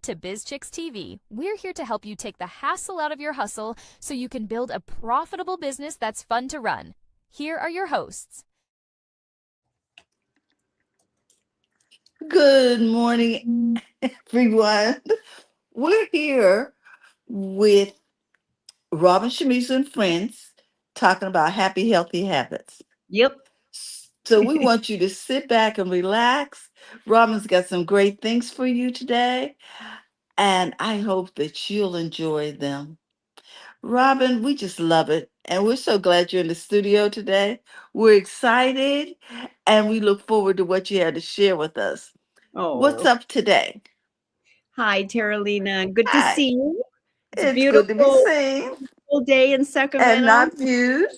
to BizChicks TV. We're here to help you take the hassle out of your hustle so you can build a profitable business that's fun to run. Here are your hosts. Good morning, everyone. We're here with Robin Shimizu and friends talking about happy, healthy habits. Yep. So we want you to sit back and relax. Robin's got some great things for you today, and I hope that you'll enjoy them. Robin, we just love it. And we're so glad you're in the studio today. We're excited and we look forward to what you had to share with us. What's Oh, up today? hi, Terralina. Good to Hi. see you. It's a It's good to be beautiful seen day in and Sacramento. not viewed.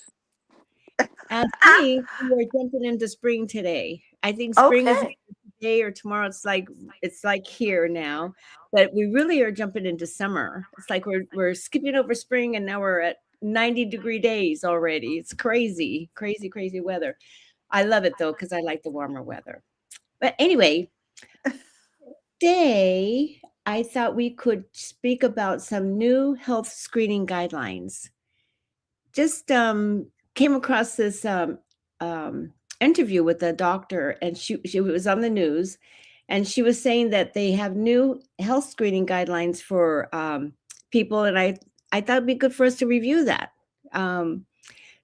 I think we are jumping into spring today. I think spring is Okay. either today or tomorrow. It's like here now, but we really are jumping into summer. It's like we're skipping over spring and now we're at 90-degree days already. It's crazy, crazy, crazy weather. I love it though because I like the warmer weather. But anyway, today, I thought we could speak about some new health screening guidelines. Just came across this interview with a doctor, and she was on the news, and she was saying that they have new health screening guidelines for people, and I thought it'd be good for us to review that. Um,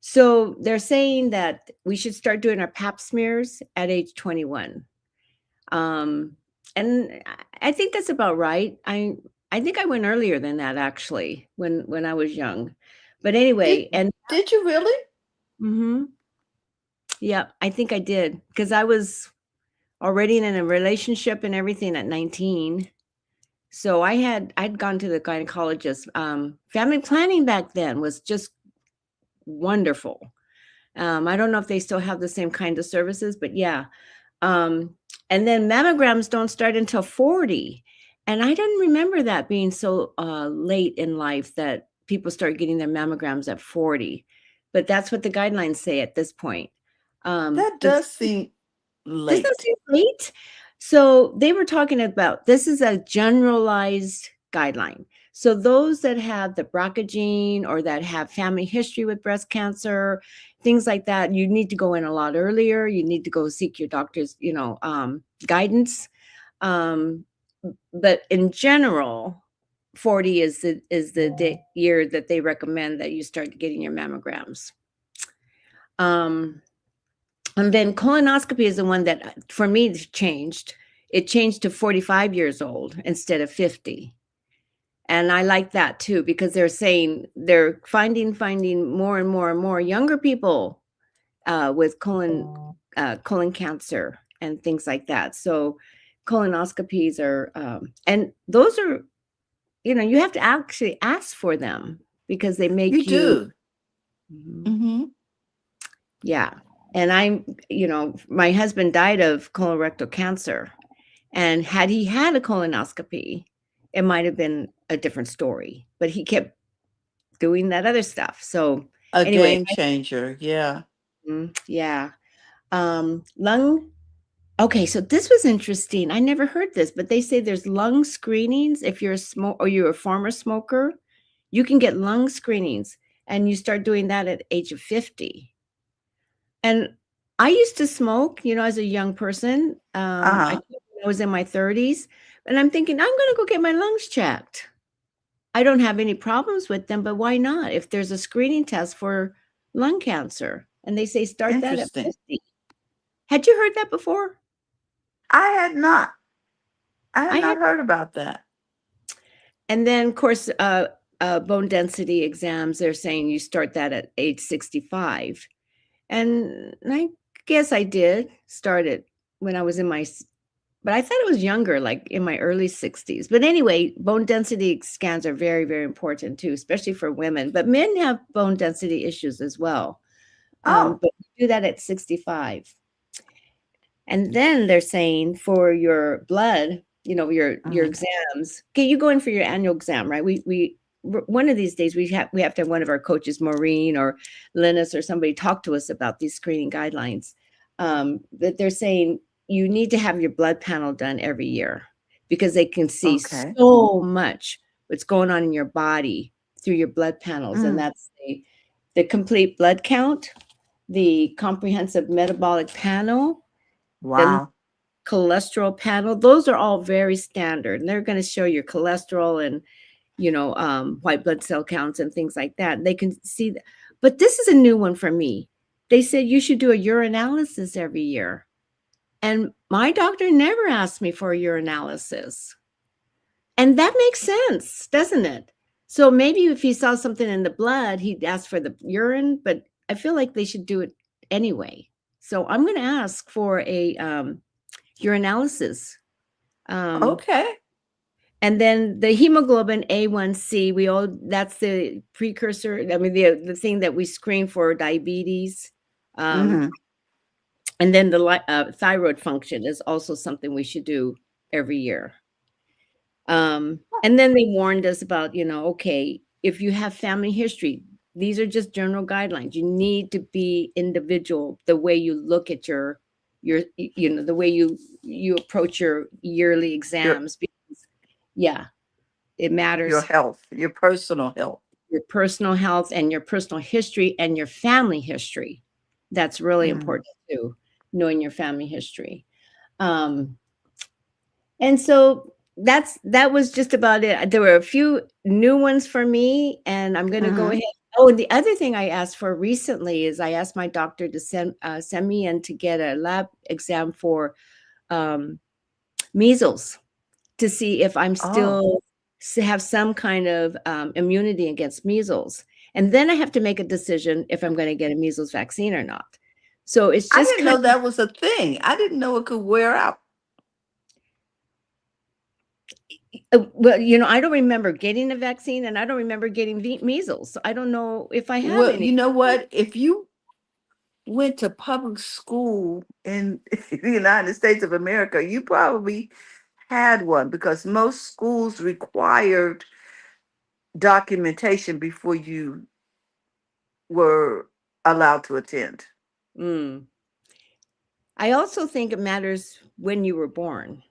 so they're saying that we should start doing our pap smears at age 21. Um, and I think that's about right. I think I went earlier than that actually when I was young. But Did anyway, and did you really? hmm yeah, I think I did because I was already in a relationship and everything at 19. So I'd gone to the gynecologist. Family planning back then was just wonderful. I don't know if they still have the same kind of services, but yeah. Um, and then mammograms don't start until 40. And I didn't remember that being so late in life that people start getting their mammograms at 40. But that's what the guidelines say at this point. That But does seem doesn't that late. seem late? So they were talking about this is a generalized guideline. So those that have the BRCA gene or that have family history with breast cancer, things like that, you need to go in a lot earlier. You need to go seek your doctor's, guidance. Um, but in general, 40 is the year that they recommend that you start getting your mammograms. Um, and then colonoscopy is the one that for me changed. It changed to 45 years old instead of 50. And I like that too, because they're saying they're finding more and more and more younger people with colon cancer and things like that. So colonoscopies are, and those are, you have to actually ask for them because they You make you. do. Mhm. Mm-hmm. Yeah. And my husband died of colorectal cancer. And had he had a colonoscopy, it might have been a different story. But he kept doing that other stuff. So A anyway, game changer. Yeah. yeah. Lung. Okay, so this was interesting. I never heard this, but they say there's lung screenings if you're a smoke or you're a former smoker. You can get lung screenings, and you start doing that at age of 50. And I used to smoke, as a young person. I Uh-huh. think when I was in my 30s, and I'm thinking, I'm going to go get my lungs checked. I don't have any problems with them, but why not? If there's a screening test for lung cancer, and they say start that at Interesting. 50. Had you heard that before? I had not. I had I had, not heard about that. and then of course, bone density exams. They're saying you start that at age 65, and I guess I did start it when I was in my. But I thought it was younger, like in my early 60s. But anyway, bone density scans are very, very important too, especially for women. But men have bone density issues as well. Oh, But you do that at 65. And then they're saying for your blood, your mhm. exams. Okay, you go in for your annual exam, right? One of these days we have to have one of our coaches, Maureen or Linus or somebody, talk to us about these screening guidelines. That they're saying you need to have your blood panel done every year because they can see Okay. so much what's going on in your body through your blood panels. And Mm. that's the complete blood count, the comprehensive metabolic panel, the Wow. cholesterol panel. Those are all very standard. And they're going to show your cholesterol and, white blood cell counts and things like that. They can see that. But this is a new one for me. They said you should do a urinalysis every year. And my doctor never asked me for a urinalysis. And that makes sense, doesn't it? So maybe if he saw something in the blood, he'd ask for the urine, but I feel like they should do it anyway. So I'm going to ask for a urinalysis. Um, Okay. and then the hemoglobin A1C, that's the precursor. I mean, the thing that we screen for diabetes. Um, Mm-hmm. and then the thyroid function is also something we should do every year. And then they warned us about, okay, if you have family history, these are just general guidelines. You need to be individual, the way you look at the way you approach your yearly Your exams, because yeah, it your matters, health, your personal health. your personal health and your personal history and your family history. That's really Mm. important too, knowing your family history. Um, And so that was just about it. There were a few new ones for me, and I'm going to go Mm-hmm. ahead. Oh, and the other thing I asked for recently is I asked my doctor to send me in to get a lab exam for um, measles to see if I'm Oh, still have some kind of immunity against measles, and then I have to make a decision if I'm going to get a measles vaccine or not. So it's I just didn't kind know that was a thing. I didn't know it could wear out. Well, I don't remember getting a vaccine, and I don't remember getting measles. So I don't know if I have Well, any. you know what? If you went to public school in the United States of America, you probably had one because most schools required documentation before you were allowed to attend. Mm. I also think it matters when you were born,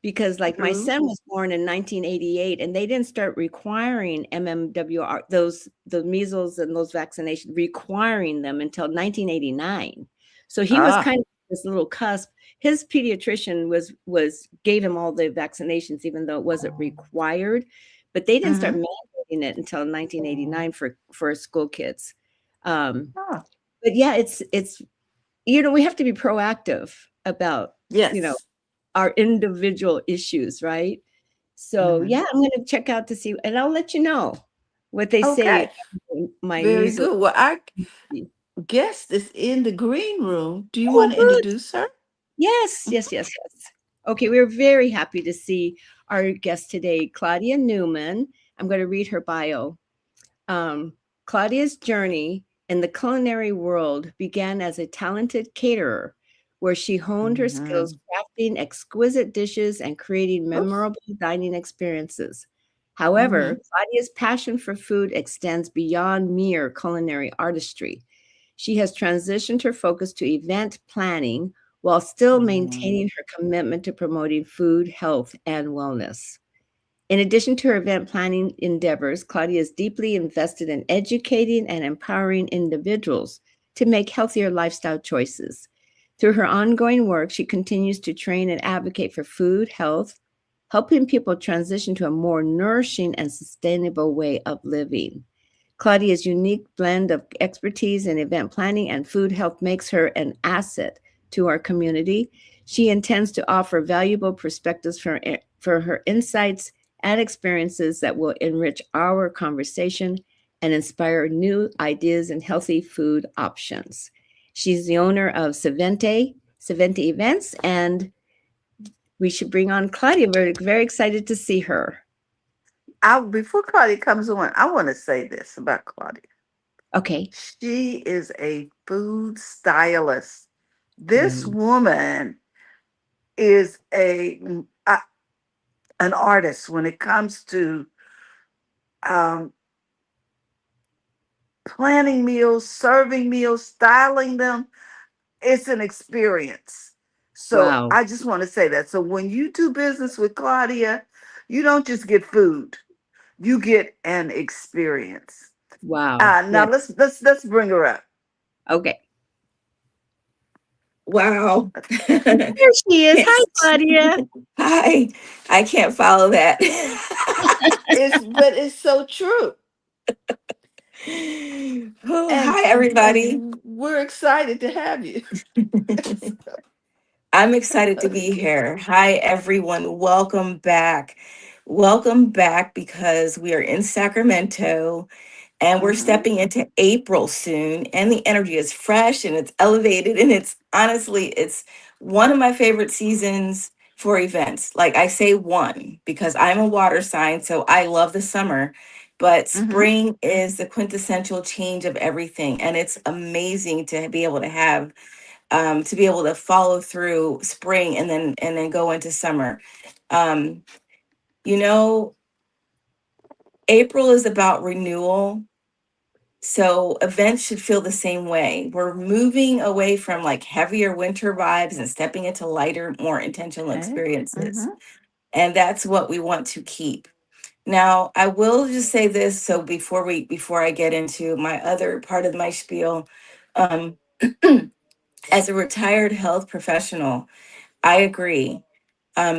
because like my True. son was born in 1988, and they didn't start requiring MMWR, the measles and those vaccinations, requiring them until 1989. So he was Ah. kind of this little cusp. His pediatrician was gave him all the vaccinations, even though it wasn't required, but they didn't start Mm-hmm. mandating it until 1989 for school kids. Um, Ah. but yeah, it's we have to be proactive about, you know, Yes. our individual issues, right? So, Mm-hmm. yeah, I'm gonna check out to see, and I'll let you know what they say Okay. if my Very measles. good. Well, our guest is in the green room. Do you Oh, want to good. introduce her? Yes, yes, yes, yes. Okay, we're very happy to see our guest today, Claudia Newman. I'm going to read her bio. Um, Claudia's journey in the culinary world began as a talented caterer, where she honed her skills Mm-hmm. crafting exquisite dishes and creating Oops. memorable dining experiences. Mm-hmm. However, Claudia's passion for food extends beyond mere culinary artistry. She has transitioned her focus to event planning while still Mm-hmm. maintaining her commitment to promoting food, health, and wellness. In addition to her event planning endeavors, Claudia is deeply invested in educating and empowering individuals to make healthier lifestyle choices. Through her ongoing work, she continues to train and advocate for food, health, helping people transition to a more nourishing and sustainable way of living. Claudia's unique blend of expertise in event planning and food health makes her an asset to our community. She intends to offer valuable perspectives for her insights and experiences that will enrich our conversation and inspire new ideas and healthy food options. She's the owner of Savente Events, and we should bring on Claudia. We're very excited to see her. Before Claudia comes on, I want to say this about Claudia. Okay. She is a food stylist. This Mm. woman is an artist when it comes to um, planning meals, serving meals, styling them. It's an experience. So Wow. I just want to say that. So when you do business with Claudia, you don't just get food; you get an experience. Wow. Now Yes. let's bring her up. Okay. Wow. There she is. Hi, Yes. Claudia. Hi. I can't follow that. But it's so true, Oh, and hi, everybody. we're excited to have you. I'm excited to be here. Hi, everyone. Welcome back. Welcome back because we are in Sacramento and we're Hmm. stepping into April soon, and the energy is fresh and it's elevated, and it's honestly, it's one of my favorite seasons for events. Like I say one because I'm a water sign, so I love the summer, but Hmm. spring is the quintessential change of everything, and it's amazing to be able to have to be able to follow through spring and then go into summer. um you know, April is about renewal. So events should feel the same way. We're moving away from like heavier winter vibes and stepping into lighter, more intentional Okay. experiences. Hmm. And that's what we want to keep. Now, I will just say this. So before I get into my other part of my spiel, um, as a retired health professional, I agree.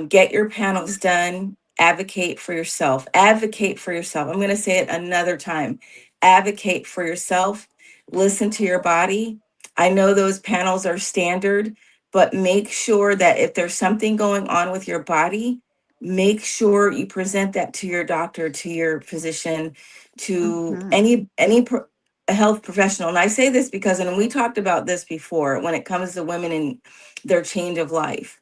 Get your panels done. Advocate for yourself. Advocate for yourself. I'm going to say it another time. Advocate for yourself. Listen to your body. I know those panels are standard, but make sure that if there's something going on with your body, make sure you present that to your doctor, to your physician, to Hmm. any a health professional. And I say this because, and we talked about this before, when it comes to women and their change of life,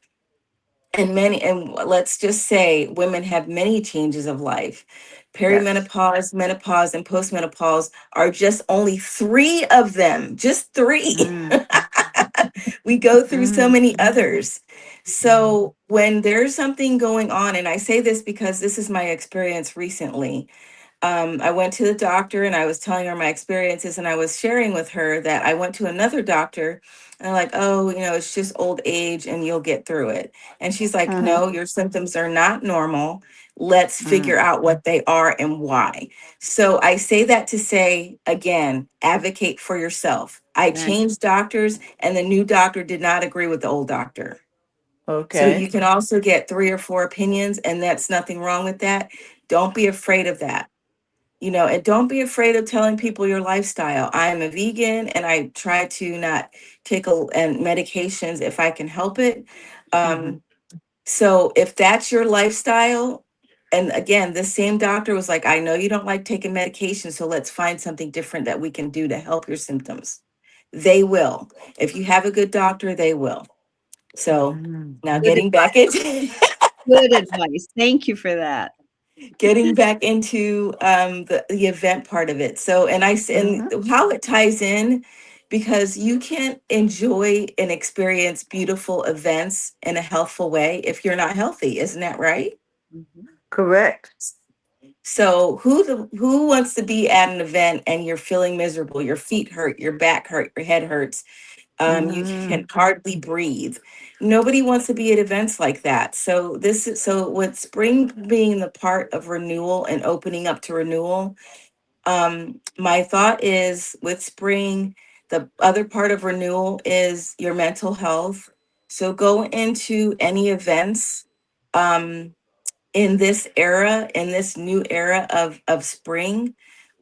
and let's just say women have many changes of life. Yes. Perimenopause, menopause, and postmenopause are just only three of them, just three. Mm. We go through so Mm. many others. So when there's something going on, and I say this because this is my experience recently, I went to the doctor and I was telling her my experiences, and I was sharing with her that I went to another doctor and I'm like, oh, it's just old age and you'll get through it. And she's like, Hmm. no, your symptoms are not normal. Let's figure Mm. out what they are and why. So I say that to say, again, advocate for yourself. I Right. changed doctors and the new doctor did not agree with the old doctor. So Okay. you can also get three or four opinions, and that's nothing wrong with that. Don't be afraid of that. And don't be afraid of telling people your lifestyle. I'm a vegan and I try to not take and medications if I can help it. Hmm. Um, so if that's your lifestyle, and again, this same doctor was like, I know you don't like taking medication, so let's find something different that we can do to help your symptoms. They will. If you have a good doctor, they will. So Mm. now Good getting back advice. into Good advice. Thank you for that. getting back into the event part of it. So, and Hmm. how it ties in, because you can't enjoy and experience beautiful events in a healthful way if you're not healthy. Isn't that right? Mhm. Correct. So, who wants to be at an event and you're feeling miserable? Your feet hurt, your back hurt, your head hurts. You Hmm. can hardly breathe. Nobody wants to be at events like that. So with spring being the part of renewal and opening up to renewal, my thought is with spring, the other part of renewal is your mental health. So go into any events um, in this era, in this new era of spring,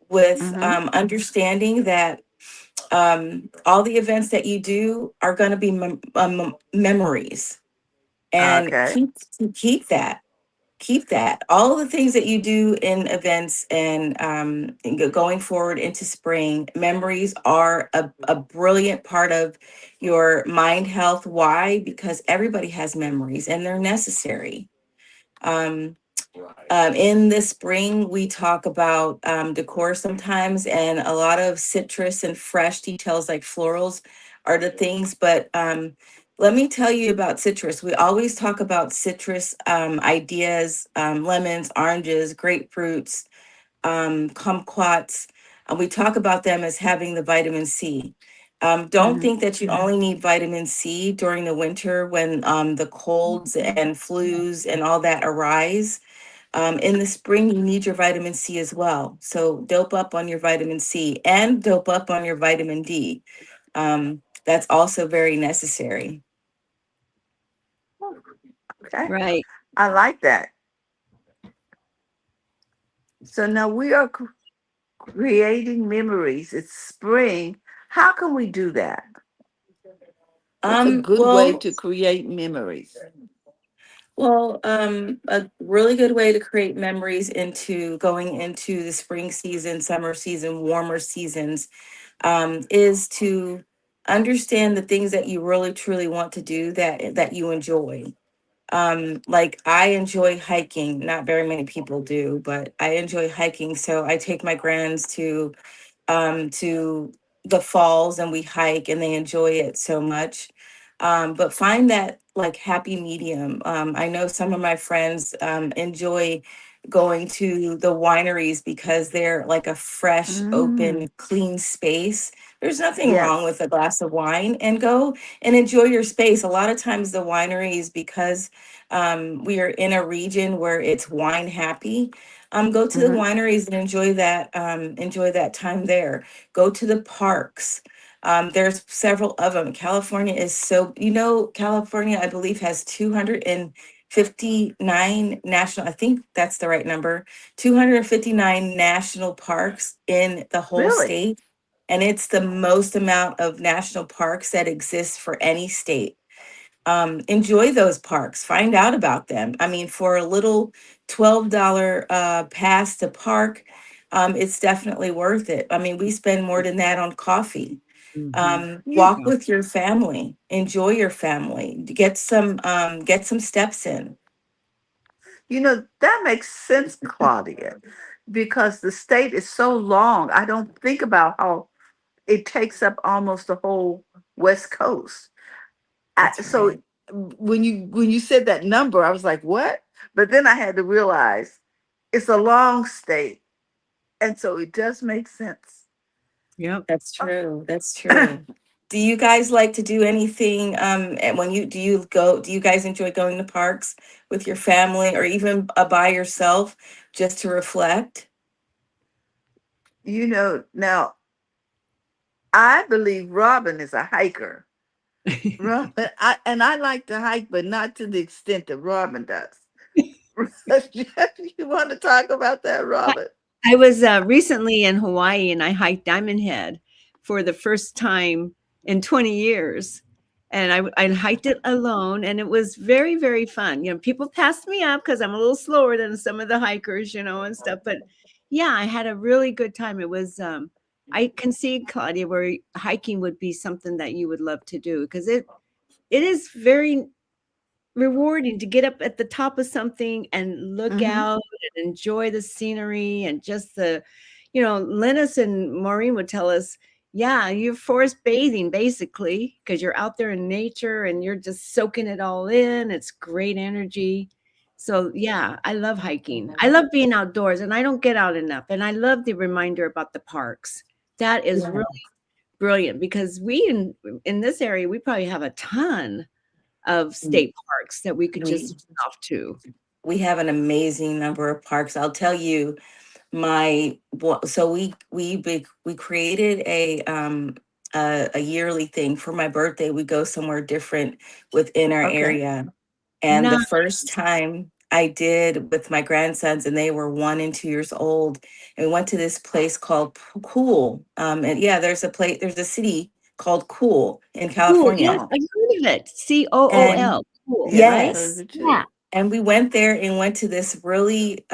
with Hmm. understanding that all the events that you do are going to be memories, and Okay. keep that all the things that you do in events, and going forward into spring, memories are a brilliant part of your mind health. Why? Because everybody has memories and they're necessary. um, in the spring, we talk about decor sometimes, and a lot of citrus and fresh details like florals are the things. But let me tell you about citrus. We always talk about citrus ideas, lemons, oranges, grapefruits, kumquats. We talk about them as having the vitamin C. Don't Mhm. think that you only need vitamin C during the winter when the colds and flus and all that arise. In the spring, you need your vitamin C as well. So dope up on your vitamin C and dope up on your vitamin D. That's also very necessary. Okay. Right. I like that. So now we are creating memories. It's spring. How can we do that? What's a good way Well, to create memories? a really good way to create memories into going into the spring season, summer season, warmer seasons, is to understand the things that you really truly want to do that you enjoy. Like I enjoy hiking. Not very many people do, but I enjoy hiking. So I take my grands to the falls and we hike and they enjoy it so much. But find that like happy medium. I know some of my friends enjoy going to the wineries because they're like a fresh, Mm, open, clean space. There's nothing wrong with yes. a glass of wine and go and enjoy your space. A lot of times, the wineries, because we are in a region where it's wine happy, go to the Hmm. wineries and enjoy that time there. Go to the parks. There's several of them. California is so, California, I believe, has 259 national, I think that's the right number, 259 national parks in the whole Really? state. And it's the most amount of national parks that exists for any state. Enjoy those parks, find out about them. I mean, for a little $12 pass to park, it's definitely worth it. I mean, we spend more than that on coffee. Hmm. Walk Yeah. with your family, enjoy your family, get some steps in. That makes sense, Claudia, because the state is so long. I don't think about how it takes up almost the whole West Coast. That's So right. when you said that number, I was like, "What?" But then I had to realize it's a long state, and so it does make sense. Yep. That's true. That's true. Do you guys like to do anything and when you do you guys enjoy going to parks with your family or even by yourself just to reflect? Now I believe Robin is a hiker. Robin, I like to hike, but not to the extent that Robin does. Jeff, you want to talk about that, Robin? I was recently in Hawaii and I hiked Diamond Head for the first time in 20 years. And I hiked it alone and it was very, very fun. People passed me up because I'm a little slower than some of the hikers, and stuff. But yeah, I had a really good time. It was, I can see, Claudia, where hiking would be something that you would love to do because it is very rewarding to get up at the top of something and look Hmm. out and enjoy the scenery and just Linus and Maureen would tell us, yeah, you're forest bathing basically because you're out there in nature and you're just soaking it all in. It's great energy. So yeah, I love hiking. I love being outdoors and I don't get out enough. And I love the reminder about the parks. That is Yeah. really brilliant because we in this area, we probably have a ton of Mm. state parks that we could just We run off to. we have an amazing number of parks. I'll tell you, so we created a yearly thing for my birthday. We go somewhere different within our Okay. area. And the Nice. first time I did with my grandsons, and they were 1 and 2 years old, and we went to this place called Cool. And yeah, there's a city called Cool in Cool. Yes, California. Oh, I've heard of it. And Cool. Cool, yes, I've right? heard of yes, it Yeah. too. and we went there and went to this really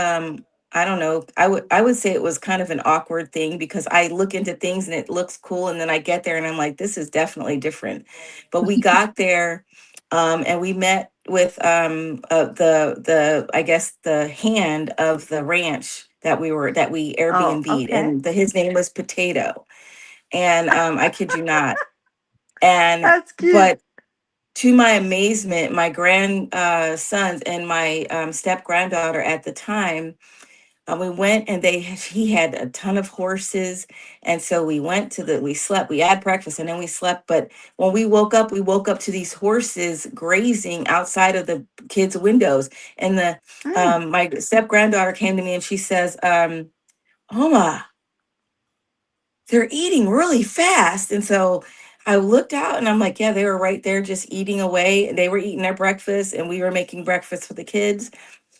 I don't know, I would say it was kind of an awkward thing because I look into things and it looks cool and then I get there and I'm like, this is definitely different. But we got there and we met with the I guess the hand of the ranch that we Oh, Airbnb'd, okay. and his name was Potato. And I kid you not. And That's cute. but to my amazement, my grand sons and my step granddaughter at the time, We went and he had a ton of horses. And so we went to we slept, we had breakfast and then we slept. But when we woke up to these horses grazing outside of the kids' windows. And Mm. my step granddaughter came to me and she says, Oma, they're eating really fast. And so I looked out and I'm like, yeah, they were right there just eating away. They were eating their breakfast and we were making breakfast for the kids.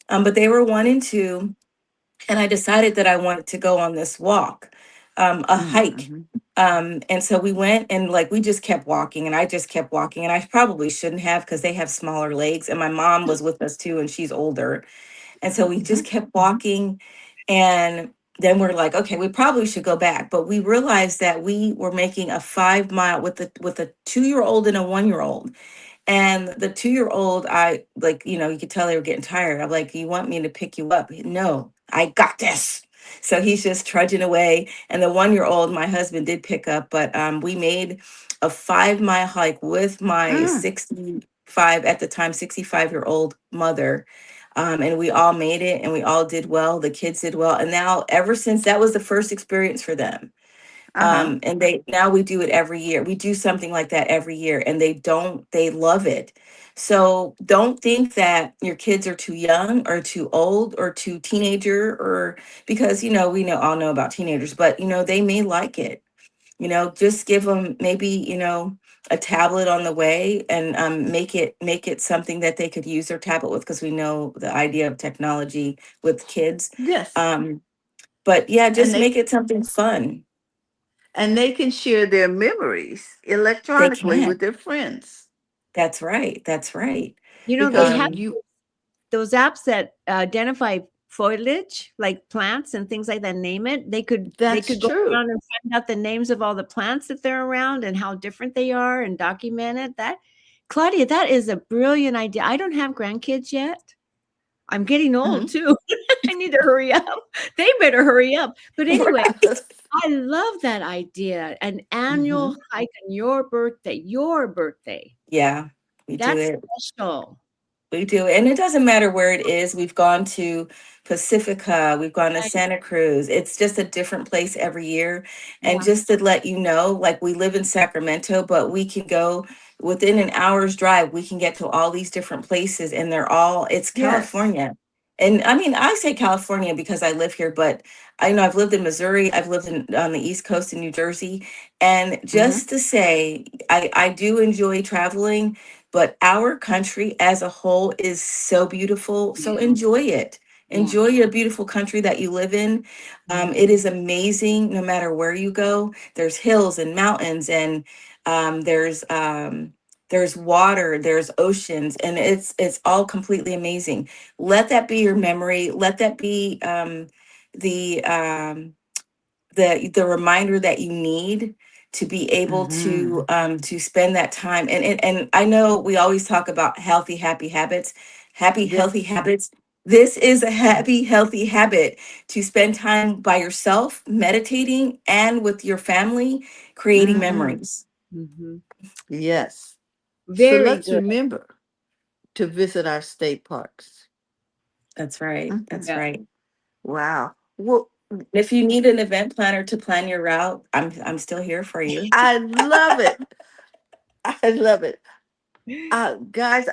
But they were 1 and 2, and I decided that I wanted to go on this walk, a hike. Mm-hmm. And so we went and like we just kept walking and I just kept walking and I probably shouldn't have because they have smaller legs and my mom was with us too and she's older. And so we Mm-hmm. just kept walking and then we're like, okay, we probably should go back. But we realized that we were making a 5 mile with a 2 year old and a 1 year old. And the 2 year old, I like, you could tell they were getting tired. I'm like, you want me to pick you up? No, I got this. So he's just trudging away. And the 1 year old, my husband did pick up, but we made a 5 mile hike with my Mm. 65 at the time, 65-year-old mother. And we all made it and we all did well. The kids did well. And now, ever since that was the first experience for them, Uh-huh. and they now we do it every year. We do something like that every year and they love it. So don't think that your kids are too young or too old or too teenager, or because we know all know about teenagers, but they may like it. Just give them maybe a tablet on the way, and make it something that they could use their tablet with, because we know the idea of technology with kids. Yes. um but yeah, And just they make it something fun. can share their memories They electronically can. with their friends. That's right. That's right. They Because have Um, you those apps that identify foliage, like plants and things like that, name it. They that's could go true. around and find out the names of all the plants that they're around and how different they are and document it. Claudia, that is a brilliant idea. I don't have grandkids yet. I'm getting old Mhm. too. I need to hurry up. They better hurry up. But anyway, right. I love that idea. An Hmm. annual hike on your birthday, your birthday. Yeah, we do That's it. special. We do. And it doesn't matter where it is. We've gone to Pacifica, we've gone to Right. Santa Cruz. It's just a different place every year. And Yeah. just to let you know, like, we live in Sacramento, but we can go within an hour's drive. We can get to all these different places, and it's Yes. California. And I mean, I say California because I live here, but I know I've lived in Missouri, I've lived on the East Coast in New Jersey. And Hmm. just to say, I do enjoy traveling, but our country as a whole is so beautiful. So Yeah. enjoy it. Yeah. Enjoy your beautiful country that you live in. It Mhm. is amazing no matter where you go. There's hills and mountains, and um, there's um, there's water, there's oceans, and it's all completely amazing. Let that be your memory. Let that be the um, the reminder that you need to be able Hmm. to spend that time. And I know we always talk about healthy, happy habits, happy, healthy Yes. habits. This is a happy, healthy habit, to spend time by yourself, meditating, and with your family, creating Hmm. memories. Mhm. Yes. So Very let's good. remember to visit our state parks. That's right. Mhm. That's Yeah. right. Wow. Well, If you need an event planner to plan your route, I'm still here for you. I love it. I love it. Guys,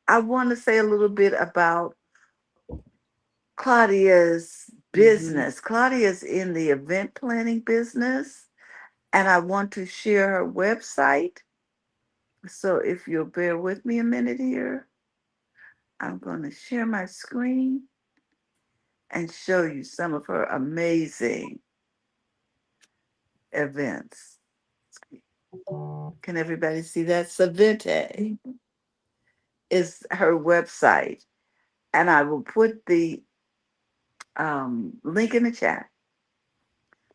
I want to say a little bit about Claudia's Mhm. business. Claudia's in the event planning business, and I want to share her website. So if you'll bear with me a minute here, I'm going to share my screen and show you some of her amazing events. Can everybody see that? Savente is her website, and I will put the link in the chat.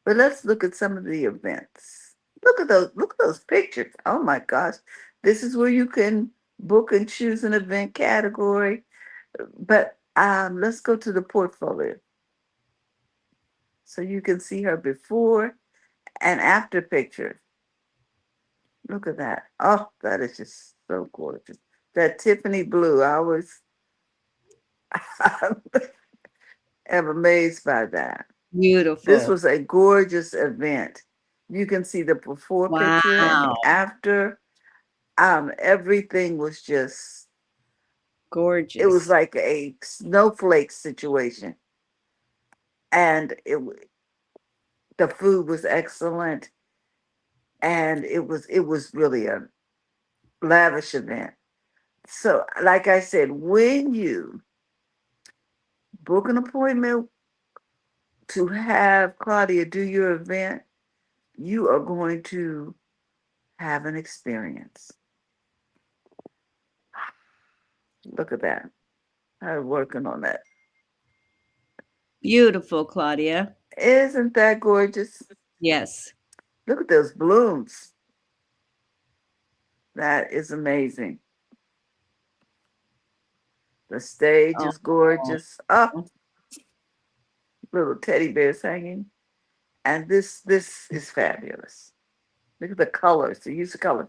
But let's look at some of the events. Look at those! Look at those pictures! Oh my gosh, this is where you can book and choose an event category. But let's go to the portfolio so you can see her before and after pictures. Look at that! Oh, that is just so gorgeous. That Tiffany blue, I was, am amazed by that. This Beautiful. was a gorgeous event. You can see the before picture and the Wow. after. Everything was just, it was Gorgeous. like a snowflake situation. And the food was excellent. And it was really a lavish event. So, like I said, when you book an appointment to have Claudia do your event, you are going to have an experience. Look at that. I'm working on that. Beautiful, Claudia. Isn't that gorgeous? Yes. Look at those blooms. That is amazing. The stage Oh, is gorgeous. Oh, little teddy bears hanging. And this is fabulous. Look at the colors, the use of color.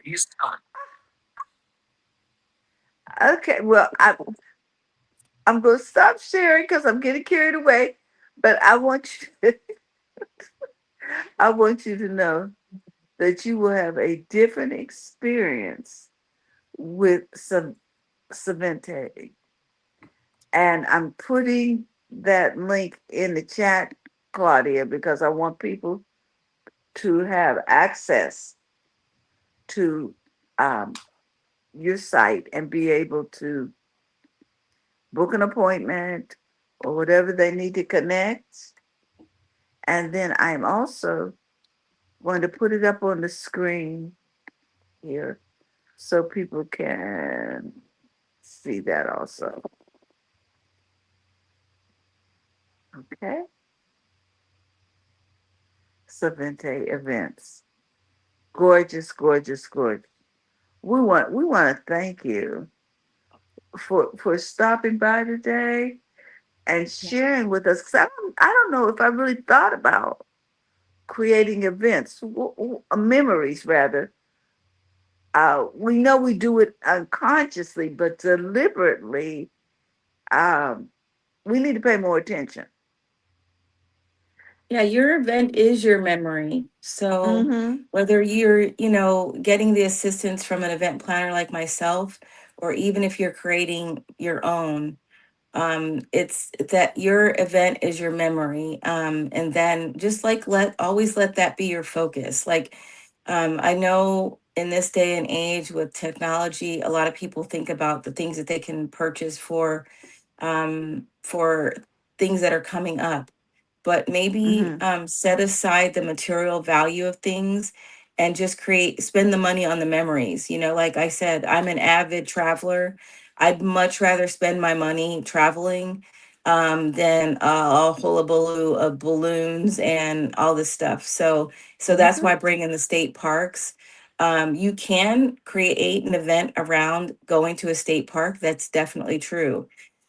Okay, well, I'm going to stop sharing because I'm getting carried away. But I want you to know that you will have a different experience with some Savente. And I'm putting that link in the chat, Claudia, because I want people to have access to um, your site and be able to book an appointment or whatever they need to connect. And then I'm also going to put it up on the screen here so people can see that also. Okay. Savente events. Gorgeous, gorgeous, gorgeous. We want to thank you for stopping by today and yeah. sharing with us. 'Cause I don't know if I really thought about creating events, memories rather. We know we do it unconsciously, but deliberately, um, we need to pay more attention. Yeah, your event is your memory. So Mm-hmm. whether you're, getting the assistance from an event planner like myself, or even if you're creating your own, it's that your event is your memory. And then just like always let that be your focus. Like, I know in this day and age with technology, a lot of people think about the things that they can purchase for things that are coming up, but maybe Mm-hmm. set aside the material value of things and just spend the money on the memories. Like I said, I'm an avid traveler. I'd much rather spend my money traveling than a hullabaloo of balloons and all this stuff. So that's Mm-hmm. why I bring in the state parks. You can create an event around going to a state park. That's definitely true.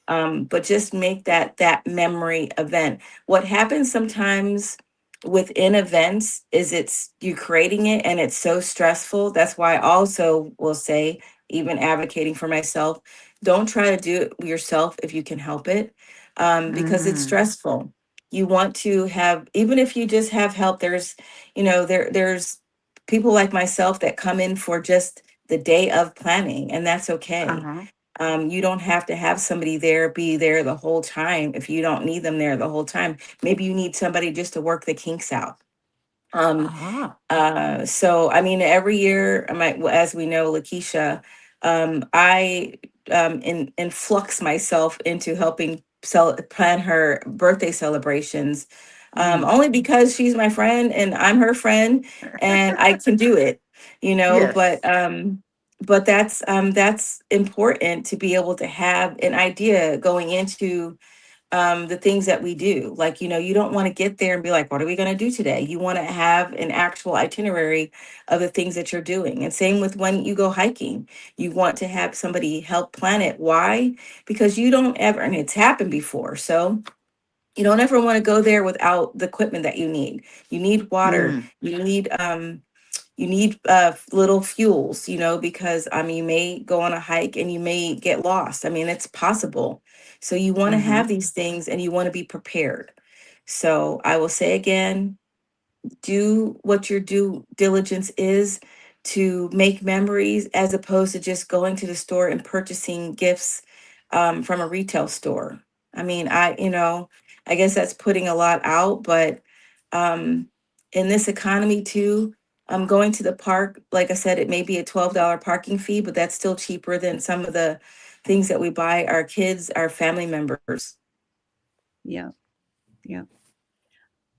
But just make that memory event. What happens sometimes within events is it's you creating it and it's so stressful. That's why I also will say, even advocating for myself, don't try to do it yourself if you can help it, because it's Mm-hmm. stressful. You want to have, even if you just have help, there's people like myself that come in for just the day of planning, and that's okay. Uh-huh. You don't have to have somebody there, be there the whole time if you don't need them there the whole time. Maybe you need somebody just to work the kinks out. Um, Ah. so I mean, every year, as we know, Lakeisha, I influx myself into helping plan her birthday celebrations, Mm-hmm. only because she's my friend and I'm her friend, and I can do it, you know. Yes. But that's important to be able to have an idea going into the things that we do. Like, you don't want to get there and be like, what are we going to do today? You want to have an actual itinerary of the things that you're doing. And same with when you go hiking, you want to have somebody help plan it. Why? Because you don't ever, and it's happened before. So you don't ever want to go there without the equipment that you need. You need water. Mm. You need You need little fuels, you know, because I mean, you may go on a hike and you may get lost. I mean, it's possible. So you want to Mm-hmm. have these things and you want to be prepared. So I will say again, do what your due diligence is to make memories as opposed to just going to the store and purchasing gifts from a retail store. I mean, I guess that's putting a lot out, but um, in this economy too, going to the park, like I said, it may be a $12 parking fee, but that's still cheaper than some of the things that we buy our kids, our family members. Yeah. Yeah.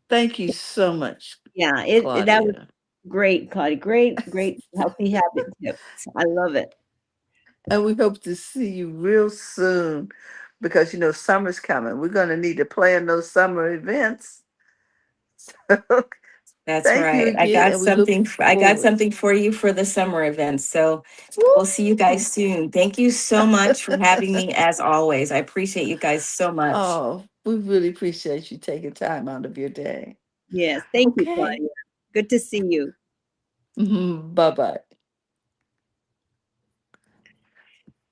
Thank you so much, Yeah. That was Claudia. great, Claudia. Great healthy habit tips. I love it. And we hope to see you real soon because summer's coming. We're going to need to plan those summer events. That's Thank you right. again, and we look I got forward. something for you for the summer events. So we'll see you Woo! guys soon. Thank you so much for having me as always. I appreciate you guys so much. Oh, we really appreciate you taking time out of your day. Yes. Thank you, Okay. Claudia. Good to see you. Bye bye.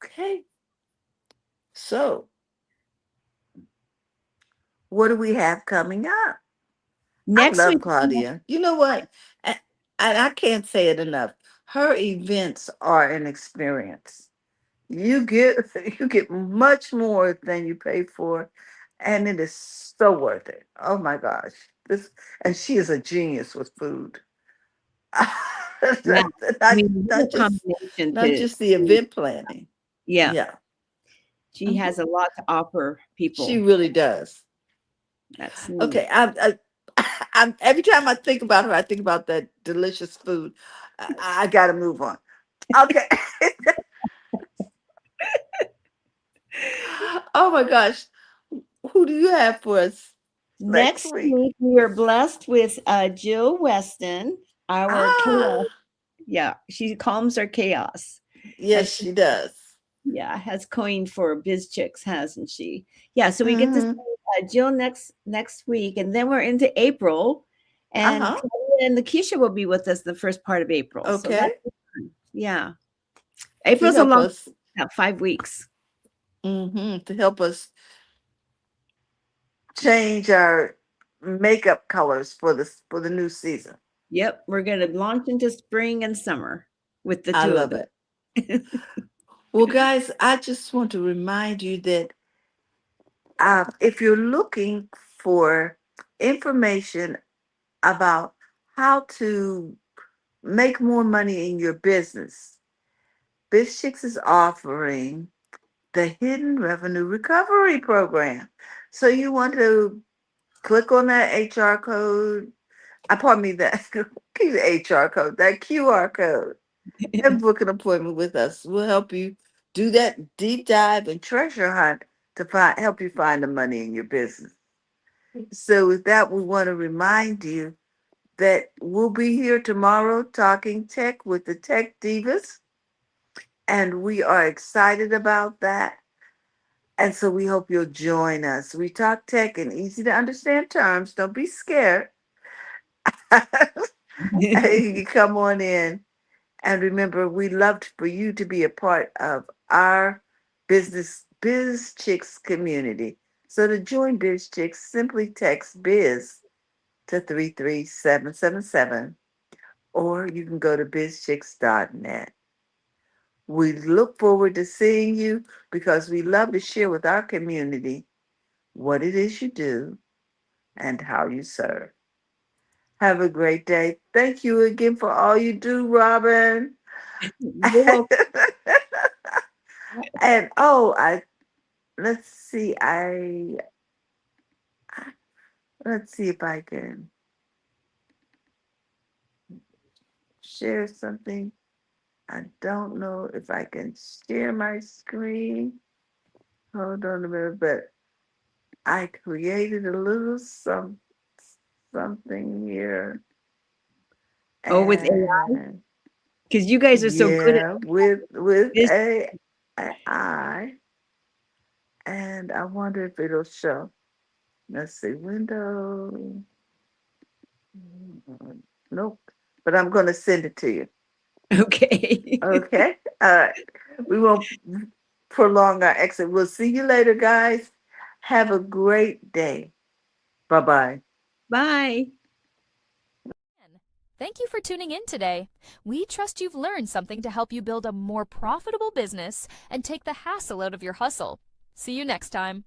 Okay. So, what do we have coming up? I Next love week, Claudia. You know what? And I can't say it enough. Her events are an experience. You get you get much more than you pay for, and it is so worth it. Oh my gosh. This and she is a genius with food. yeah. I not, mean, what not a just combination not just the event planning. yeah. Yeah. She Mhm. has a lot to offer She people. really does. That's neat. Okay, I'm every time I think about her, I think about that delicious food. I got to move on. Okay. Oh my gosh, who do you have for us next Next week? week, we are blessed with Jill Weston, our Ah, chaos. Yeah, she calms our chaos. yes, As she, she does. yeah, has coined for Biz Chicks, hasn't she? Yeah, so we get to Hmm. see Jill next week, and then we're into April, Uh and huh. Claudia and Lakeisha will be with us the first part of April. So Okay, that's yeah. to April's a help long us. 5 weeks. To help us change our makeup colors for the new season. Yep, we're gonna launch into spring and summer with the I two of love them. it. Well, guys, I just want to remind you that if you're looking for information about how to make more money in your business, Biz Chicks is offering the Hidden Revenue Recovery Program. So you want to click on that HR code, pardon me, that HR code, that QR code, and book an appointment with us. We'll help you do that deep dive and treasure hunt to help you find the money in your business. So with that, we want to remind you that we'll be here tomorrow talking tech with the Tech Divas, and we are excited about that. And so we hope you'll join us. We talk tech in easy to understand terms. Don't be scared. You can come on in. And remember, we loved for you to be a part of our Biz Chicks community. So to join Biz Chicks, simply text Biz to 33777, or you can go to bizchicks.net. We look forward to seeing you because we love to share with our community what it is you do and how you serve. Have a great day. Thank you again for all you do, Robin. You're welcome. And oh, I let's see, let's see if I can share something. I don't know if I can share my screen. Hold on a minute, but I created a little something here, Oh, with AI, and because you guys are so good at yeah, with this. AI, and I wonder if it'll show. Let's see, window. Nope. but I'm going to send it to you. Okay. Okay. All right. We won't prolong our exit. We'll see you later, guys. Have a great day. Bye bye. Bye. Thank you for tuning in today. We trust you've learned something to help you build a more profitable business and take the hassle out of your hustle. See you next time.